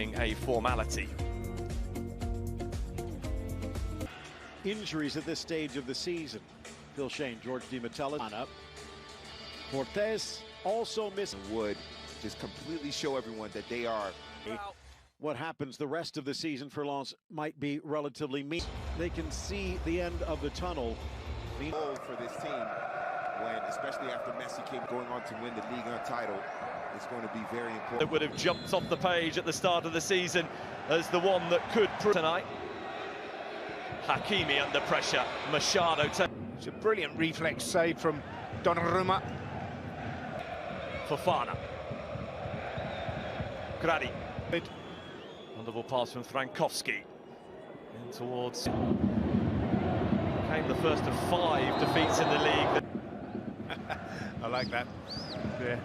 becoming a formality. Injuries at this stage of the season. Phil Shane, George Di Matteo up. Cortez also missed. Would just completely show everyone that they are. What happens the rest of the season for Lens might be relatively mean. They can see the end of the tunnel. For this team, when especially after Messi came going on to win the Ligue 1 title, it's going to be very important. It would have jumped off the page at the start of the season as the one that could prove tonight. Hakimi under pressure. Machado. It's a brilliant reflex save from Donnarumma. Fofana. Gradi. Wonderful pass from Frankowski. In towards. Came the first of 5 defeats in the league. I like that. Yeah.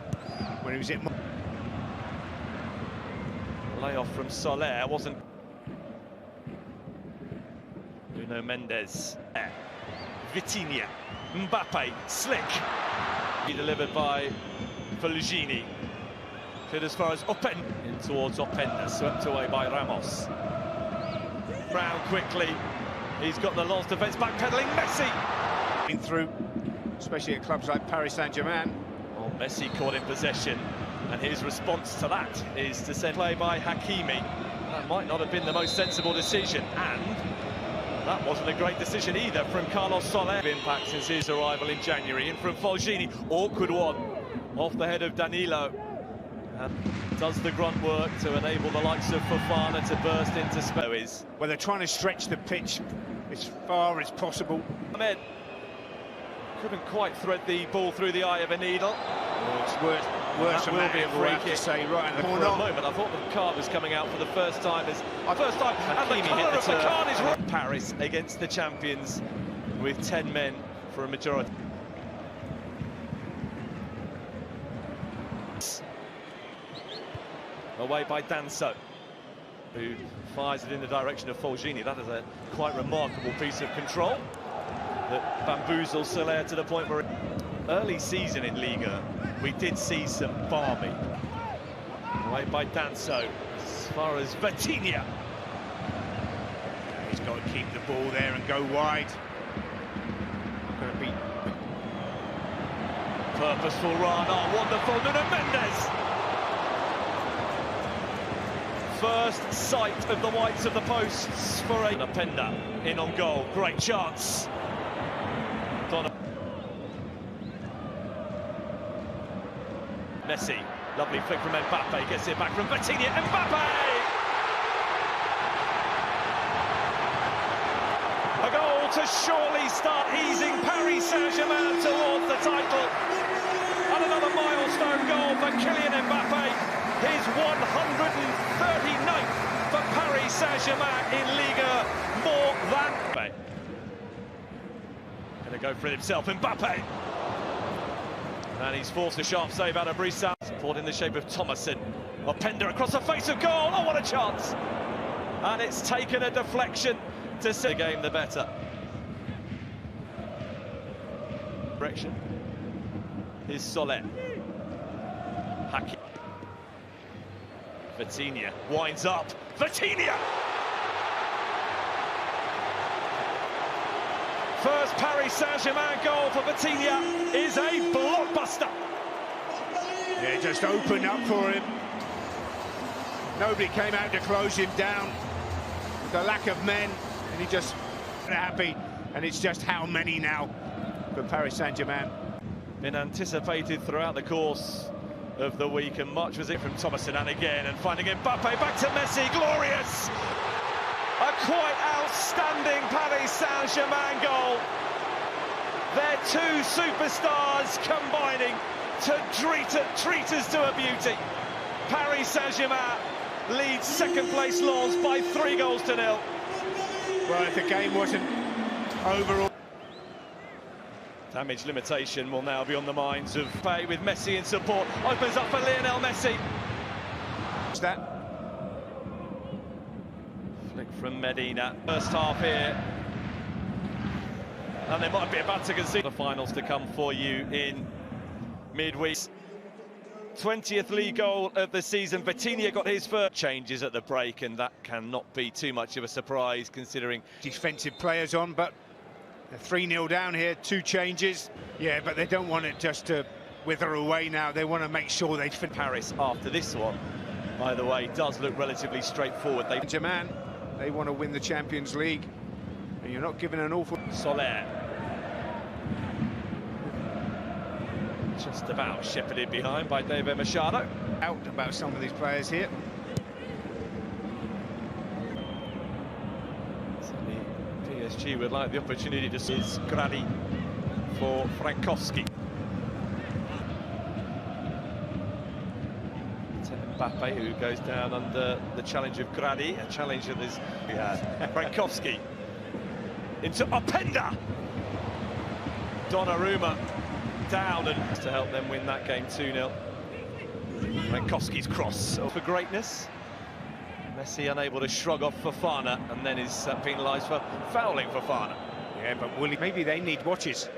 When he was in. Layoff from Soler wasn't. Nuno Mendes. Vitinha. Mbappe. Slick. He delivered by Fulgini. Fit as far as Open. In towards Openda. Swept away by Ramos. Brown quickly. He's got the Lens defence backpedaling. Messi. In through, especially at clubs like Paris Saint-Germain. Well, Messi caught in possession. And his response to that is to send play by Hakimi. That might not have been the most sensible decision. And that wasn't a great decision either from Carlos Soler. Impact since his arrival in January. In from Fulgini, awkward one off the head of Danilo. And does the grunt work to enable the likes of Fofana to burst into space. Well, they're trying to stretch the pitch as far as possible. Ahmed couldn't quite thread the ball through the eye of a needle. Oh, it's worse than that, will be a free kick. Say, right in the corner. For a moment, I thought the card was coming out for the first time. And the colour of the card is right. Paris against the champions with 10 men for a majority. Away by Danso, who fires it in the direction of Fulgini. That is a quite remarkable piece of control that bamboozles Soler to the point where early season in Liga we did see some balmy. Away by Danso, as far as Vitinha. He's got to keep the ball there and go wide. Not going to be purposeful run. Oh, wonderful! Nuno Mendes. First sight of the whites of the posts for a Openda in on goal. Great chance. Messi, lovely flick from Mbappe, gets it back from Vitinha. Mbappe! A goal to surely start easing Paris Saint-Germain towards the title. And another milestone goal for Kylian Mbappe. His 139th for Paris Saint-Germain in Liga, more than... Gonna go for it himself, Mbappe. And he's forced a sharp save out of Brisa. Support in the shape of Thomason. Openda across the face of goal, oh what a chance! And it's taken a deflection to see the game the better. Direction is Soler. Hakimi. Vitinha winds up. Vitinha! First Paris Saint-Germain goal for Vitinha is a blockbuster. Yeah, just opened up for him. Nobody came out to close him down. With the lack of men, and he just happy. And it's just how many now for Paris Saint-Germain. Been anticipated throughout the course of the week, and much was it from Thomason, and again, and finding Mbappe back to Messi, glorious! A quite outstanding Paris Saint-Germain goal. Their two superstars combining to treat us to a beauty. Paris Saint-Germain leads second place Lens by 3-0. Well, if the game wasn't overall. Damage limitation will now be on the minds of Pay with Messi in support. Opens up for Lionel Messi. What's that? Flick from Medina. First half here. And they might be about to concede. The finals to come for you in midweek. 20th league goal of the season. Vitinha got his first changes at the break, and that cannot be too much of a surprise considering Defensive players on, but they're 3-0 down here, 2 changes. Yeah, but they don't want it just to wither away now. They want to make sure they finish. Paris after this one, by the way, does look relatively straightforward. Saint-Germain, they want to win the Champions League, and you're not giving an awful... Soler. Just about shepherded behind by David Machado. Out about some of these players here. Certainly PSG would like the opportunity to see Grady for Frankowski. Mbappe, who goes down under the challenge of Grady, a challenge that is Frankowski into Openda. Donnarumma down and to help them win that game 2-0. Frankowski's cross for greatness. Messi unable to shrug off Fofana, and then is penalised for fouling Fofana. Yeah, but maybe they need watches.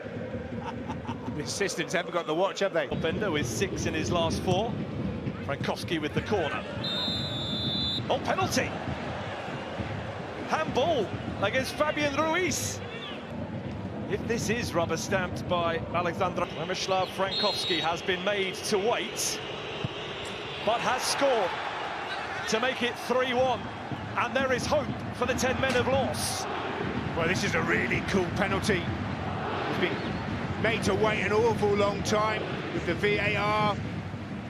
The assistants haven't got the watch, have they? Openda with 6 in his last 4. Frankowski with the corner. Oh, penalty! Handball against Fabian Ruiz. If this is rubber-stamped by Alexandre, Przemyslaw Frankowski has been made to wait, but has scored to make it 3-1. And there is hope for the 10 men of Lens. Well, this is a really cool penalty. It's been made to wait an awful long time with the VAR,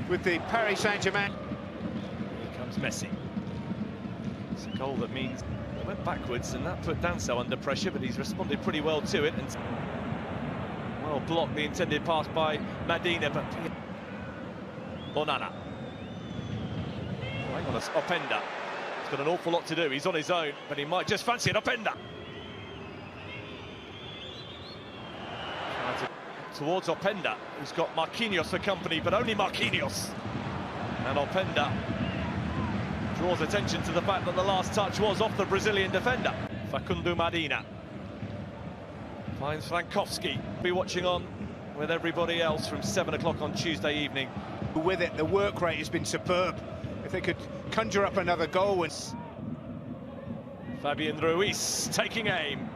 with the Paris Saint-Germain. Here comes Messi. It's a goal that means they went backwards, and that put Danso under pressure, but he's responded pretty well to it. And well blocked the intended pass by Medina, but Onana. Hang on, it's Openda. He's got an awful lot to do. He's on his own, but he might just fancy it. Openda. Towards Openda, who's got Marquinhos for company, but only Marquinhos. And Openda draws attention to the fact that the last touch was off the Brazilian defender. Facundo Medina finds Frankowski. Be watching on with everybody else from 7 o'clock on Tuesday evening. With it, the work rate has been superb. If they could conjure up another goal. Fabian Ruiz taking aim.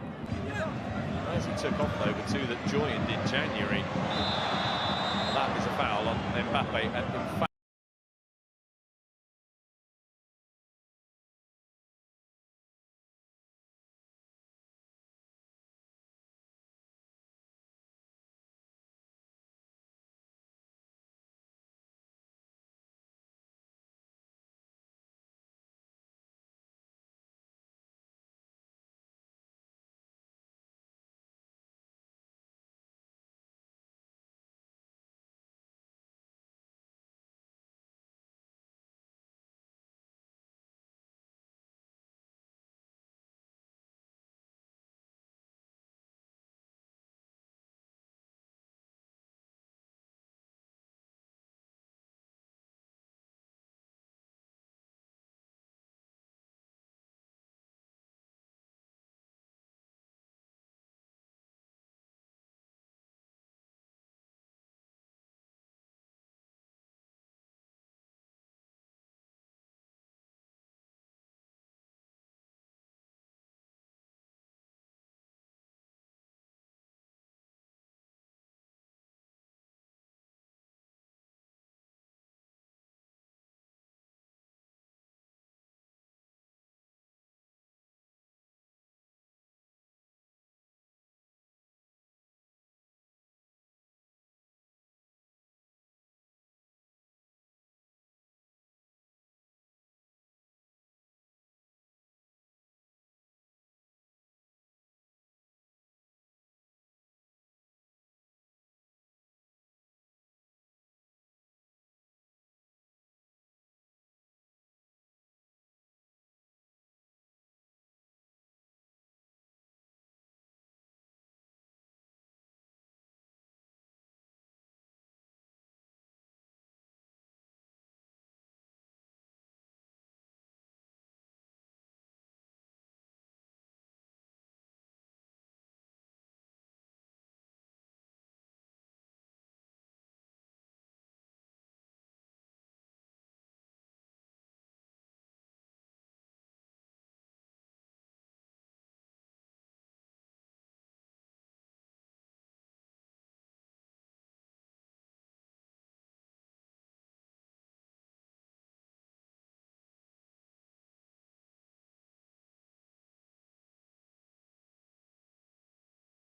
As he took off though, the 2 that joined in January. That is a foul on Mbappe.